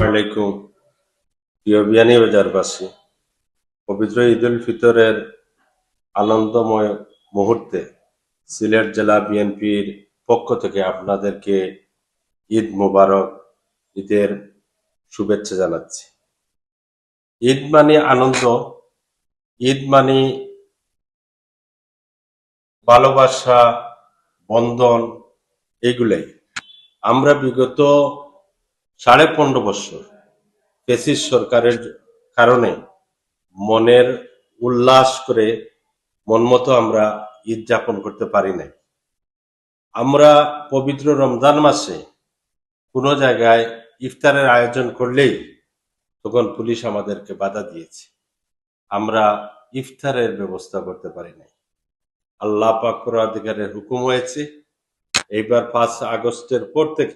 আলাইকুম প্রিয় বিয়ানীবাজারবাসী, পবিত্র ঈদ উল ফিতরের আনন্দময় মুহূর্তে সিলেট জেলা বিএনপির পক্ষ থেকে আপনাদেরকে ঈদ মোবারক, ঈদের শুভেচ্ছা জানাচ্ছি। ঈদ মানে আনন্দ, ঈদ মানে ভালোবাসা, বন্ধন, এগুলাই। আমরা বিগত 15.5 বছর ফ্যাসিস্ট সরকারের কারণে মনের উল্লাস করে মন মতো আমরা ঈদ যাপন করতে পারি নাই। আমরা পবিত্র রমজান মাসে কোনো জায়গায় ইফতারের আয়োজন করলেই তখন পুলিশ আমাদেরকে বাধা দিয়েছে, আমরা ইফতারের ব্যবস্থা করতে পারি নাই। আল্লাহ পাক পরওয়ারদিগারের হুকুম হয়েছে এইবার 5 আগস্টের পর থেকে